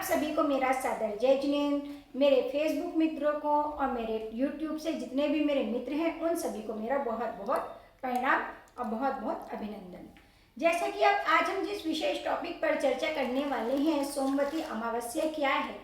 सभी को मेरा सादर जय जिनेंद्र। मेरे फेसबुक मित्रों को और मेरे यूट्यूब से जितने भी मेरे मित्र हैं उन सभी को मेरा बहुत बहुत प्रणाम और बहुत बहुत अभिनंदन। जैसा कि अब आज हम जिस विशेष टॉपिक पर चर्चा करने वाले हैं, सोमवती अमावस्या क्या है।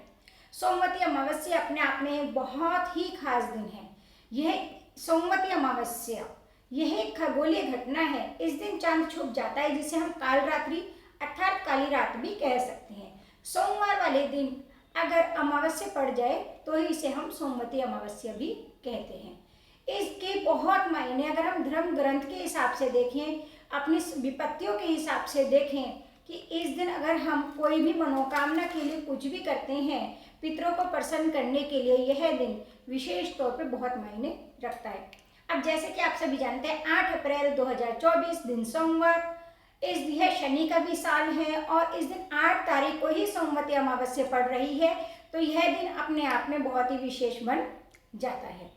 सोमवती अमावस्या अपने आप में एक बहुत ही खास दिन है। यह सोमवती अमावस्या यह एक खगोलीय घटना है। इस दिन चांद छुप जाता है, जिसे हम काल रात्रि अर्थात काली रात भी कह सकते हैं। सोमवार वाले दिन अगर अमावस्या पड़ जाए तो इसे हम सोमवती अमावस्या भी कहते हैं। इसके बहुत मायने अगर हम धर्म ग्रंथ के हिसाब से देखें, अपनी विपत्तियों के हिसाब से देखें कि इस दिन अगर हम कोई भी मनोकामना के लिए कुछ भी करते हैं, पितरों को प्रसन्न करने के लिए, यह दिन विशेष तौर पे बहुत मायने रखता है। अब जैसे कि आप सभी जानते हैं 8 अप्रैल 2024 दिन सोमवार, यह शनि का भी साल है और इस दिन 8 तारीख को ही सोमवती अमावस्या पड़ रही है, तो यह दिन अपने आप में बहुत ही विशेष बन जाता है।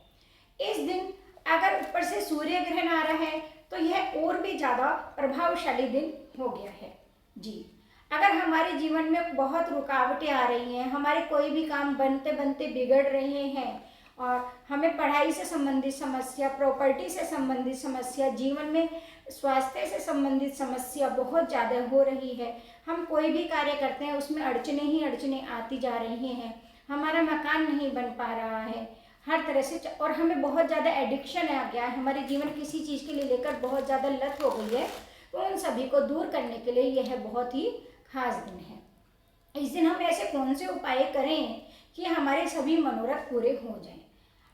इस दिन अगर ऊपर से सूर्य ग्रहण आ रहा है तो यह और भी ज़्यादा प्रभावशाली दिन हो गया है जी। अगर हमारे जीवन में बहुत रुकावटें आ रही हैं, हमारे कोई भी काम बनते बनते बिगड़ रहे हैं और हमें पढ़ाई से संबंधित समस्या, प्रॉपर्टी से संबंधित समस्या, जीवन में स्वास्थ्य से संबंधित समस्या बहुत ज़्यादा हो रही है, हम कोई भी कार्य करते हैं उसमें अड़चने ही अड़चने आती जा रही हैं, हमारा मकान नहीं बन पा रहा है हर तरह से, और हमें बहुत ज़्यादा एडिक्शन आ गया है, हमारे जीवन किसी चीज़ के लिए लेकर बहुत ज़्यादा लत हो गई है, तो उन सभी को दूर करने के लिए यह बहुत ही खास दिन है। इस दिन हम ऐसे कौन से उपाय करें कि हमारे सभी मनोरथ पूरे हो जाएं।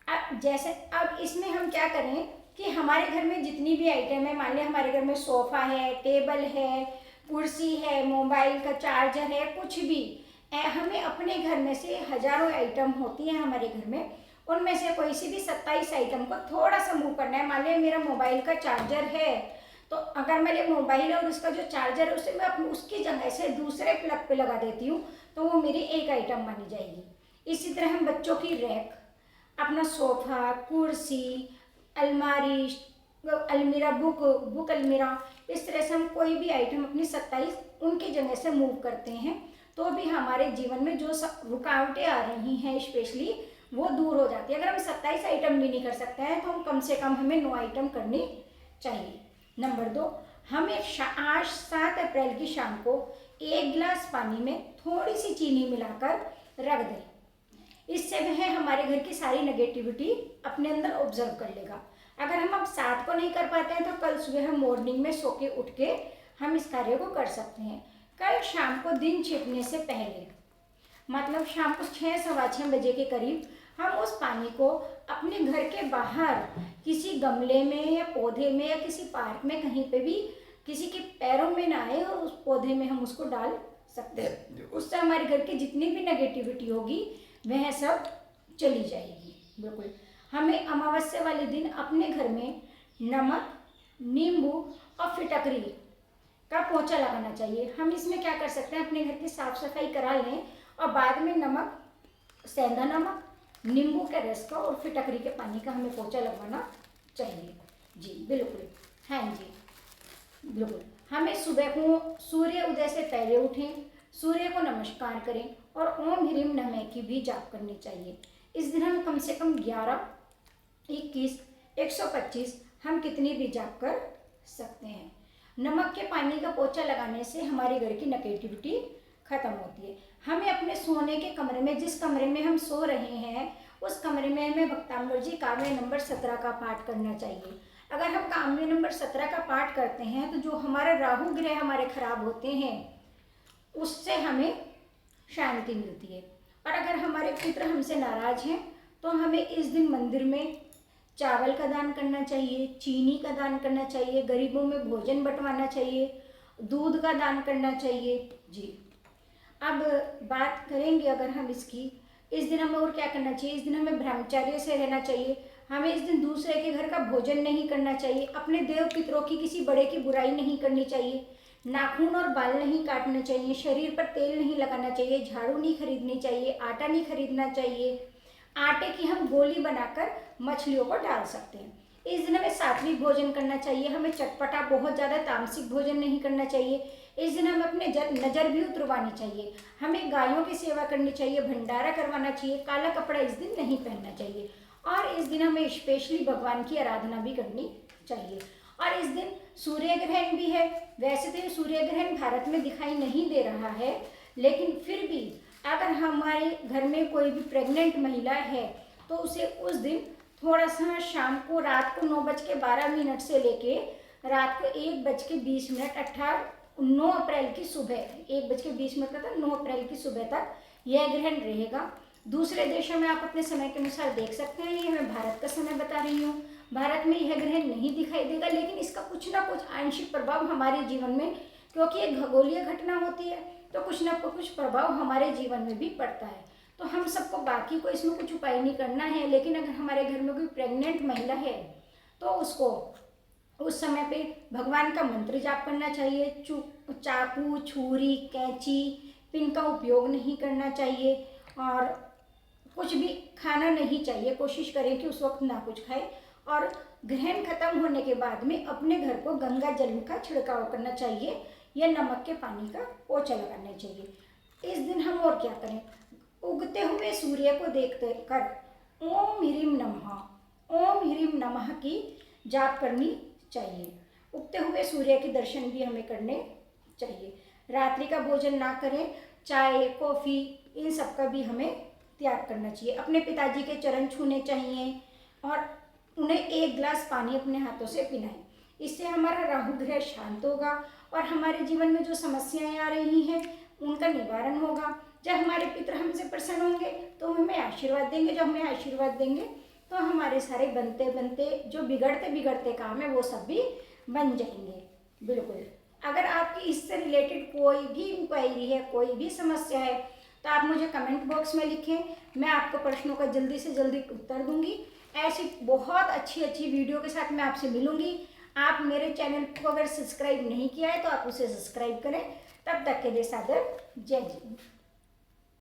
अब जैसे अब इसमें हम क्या करें कि हमारे घर में जितनी भी आइटम है, मान लिया हमारे घर में सोफ़ा है, टेबल है, कुर्सी है, मोबाइल का चार्जर है, कुछ भी हमें अपने घर में से हजारों आइटम होती हैं हमारे घर में, उनमें से कोई सी भी 27 आइटम को थोड़ा सा मूव करना है। मान लिया मेरा मोबाइल का चार्जर है, तो अगर मेरे मोबाइल और उसका जो चार्जर है उसे मैं उसकी जगह से दूसरे प्लग पे लगा देती हूँ तो वो मेरी एक आइटम बनी जाएगी। इसी तरह हम बच्चों की रैक, अपना सोफ़ा, कुर्सी, अलमारी, अलमीरा, बुक अलमीरा, इस तरह से हम कोई भी आइटम अपनी 27 उनकी जगह से मूव करते हैं तो भी हमारे जीवन में जो रुकावटें आ रही हैं स्पेशली वो दूर हो जाती है। अगर हम 27 आइटम भी नहीं कर सकते हैं तो हम कम से कम हमें 9 आइटम करनी चाहिए। नंबर 2, हमें आज 7 अप्रैल की शाम को 1 गिलास पानी में थोड़ी सी चीनी मिलाकर रख दें। इससे वह हमारे घर की सारी नेगेटिविटी अपने अंदर ऑब्जर्व कर लेगा। अगर हम अब 7 को नहीं कर पाते हैं तो कल सुबह हम मॉर्निंग में सो के उठ के हम इस कार्य को कर सकते हैं। कल शाम को दिन छिपने से पहले, मतलब शाम को 6 सवा 6 बजे के करीब हम उस पानी को अपने घर के बाहर किसी गमले में या पौधे में या किसी पार्क में कहीं पे भी किसी के पैरों में ना आए और उस पौधे में हम उसको डाल सकते हैं। उससे हमारे घर की जितनी भी नेगेटिविटी होगी वह सब चली जाएगी। बिल्कुल हमें अमावस्या वाले दिन अपने घर में नमक, नींबू और फिटकरी का पोंछा लगाना चाहिए। हम इसमें क्या कर सकते हैं, अपने घर की साफ सफाई करा लें और बाद में नमक, सेंधा नमक, नींबू के रस का और फिटकरी के पानी का हमें पोंछा लगवाना चाहिए जी। बिल्कुल, हाँ जी, बिल्कुल। हमें सुबह को सूर्य उदय से पहले उठें, सूर्य को नमस्कार करें और ओम ह्रीम नमः की भी जाप करनी चाहिए। इस दिन हम कम से कम 11, 21, 125 हम कितनी भी जाप कर सकते हैं। नमक के पानी का पोंछा लगाने से हमारे घर की नेगेटिविटी खत्म होती है। हमें अपने सोने के कमरे में, जिस कमरे में हम सो रहे हैं उस कमरे में हमें भक्तामृत जी काव्य नंबर 17 का पाठ करना चाहिए। अगर हम काव्य नंबर 17 का पाठ करते हैं तो जो हमारे राहु ग्रह हमारे खराब होते हैं उससे हमें शांति मिलती है। और अगर हमारे पितृ हमसे नाराज हैं तो हमें इस दिन मंदिर में चावल का दान करना चाहिए, चीनी का दान करना चाहिए, गरीबों में भोजन बंटवाना चाहिए, दूध का दान करना चाहिए जी। अब बात करेंगे अगर हम इसकी, इस दिन हमें और क्या करना चाहिए। इस दिन हमें ब्रह्मचर्य से रहना चाहिए। हमें इस दिन दूसरे के घर का भोजन नहीं करना चाहिए, अपने देव पितरों की किसी बड़े की बुराई नहीं करनी चाहिए, नाखून और बाल नहीं काटने चाहिए, शरीर पर तेल नहीं लगाना चाहिए, झाड़ू नहीं खरीदनी चाहिए, आटा नहीं खरीदना चाहिए। आटे की हम गोली बनाकर मछलियों को डाल सकते हैं। इस दिन हमें सात्विक भोजन करना चाहिए, हमें चटपटा बहुत ज़्यादा तामसिक भोजन नहीं करना चाहिए। इस दिन हमें अपने नज़र भी उतरवानी चाहिए, हमें गायों की सेवा करनी चाहिए, भंडारा करवाना चाहिए, काला कपड़ा इस दिन नहीं पहनना चाहिए और इस दिन हमें स्पेशली भगवान की आराधना भी करनी चाहिए। और इस दिन सूर्य ग्रहण भी है। वैसे तो ये सूर्य ग्रहण भारत में दिखाई नहीं दे रहा है, लेकिन फिर भी अगर हमारे घर में कोई भी प्रेग्नेंट महिला है तो उसे उस दिन थोड़ा सा शाम को रात को 9:12 से लेके रात को 1:20 अर्थात 9 अप्रैल की सुबह 1:20 तक 9 अप्रैल की सुबह तक यह ग्रहण रहेगा। दूसरे देशों में आप अपने समय के अनुसार देख सकते हैं, ये मैं भारत का समय बता रही हूँ। भारत में यह ग्रहण नहीं दिखाई देगा, लेकिन इसका कुछ ना कुछ आंशिक प्रभाव हमारे जीवन में, क्योंकि एक खगोलीय घटना होती है तो कुछ ना कुछ प्रभाव हमारे जीवन में भी पड़ता है। तो हम सबको बाकी को इसमें कुछ उपाय नहीं करना है, लेकिन अगर हमारे घर में कोई प्रेग्नेंट महिला है तो उसको उस समय पे भगवान का मंत्र जाप करना चाहिए। चाकू, छुरी, कैंची, पिन का उपयोग नहीं करना चाहिए और कुछ भी खाना नहीं चाहिए। कोशिश करें कि उस वक्त ना कुछ खाए और ग्रहण खत्म होने के बाद में अपने घर को गंगा जल का छिड़काव करना चाहिए या नमक के पानी का पोछा लगाना चाहिए। इस दिन हम और क्या करें, उगते हुए सूर्य को देखते कर ओम ह्रीम नमः की जाप करनी चाहिए। उगते हुए सूर्य के दर्शन भी हमें करने चाहिए। रात्रि का भोजन ना करें, चाय, कॉफ़ी इन सब का भी हमें त्याग करना चाहिए। अपने पिताजी के चरण छूने चाहिए और उन्हें 1 गिलास पानी अपने हाथों से पिलाएं। इससे हमारा राहु ग्रह शांत होगा और हमारे जीवन में जो समस्याएं आ रही हैं उनका निवारण होगा। जब हमारे पितर हमसे प्रसन्न होंगे तो हमें आशीर्वाद देंगे, जब हमें आशीर्वाद देंगे तो हमारे सारे बनते बनते जो बिगड़ते बिगड़ते काम है वो सब भी बन जाएंगे। बिल्कुल, अगर आपकी इससे रिलेटेड कोई भी इंक्वायरी है, कोई भी समस्या है तो आप मुझे कमेंट बॉक्स में लिखें, मैं आपको प्रश्नों का जल्दी से जल्दी उत्तर दूंगी। ऐसी बहुत अच्छी अच्छी वीडियो के साथ मैं आपसे मिलूंगी। आप मेरे चैनल को अगर सब्सक्राइब नहीं किया है तो आप उसे सब्सक्राइब करें। तब तक के लिए सादर जय जय।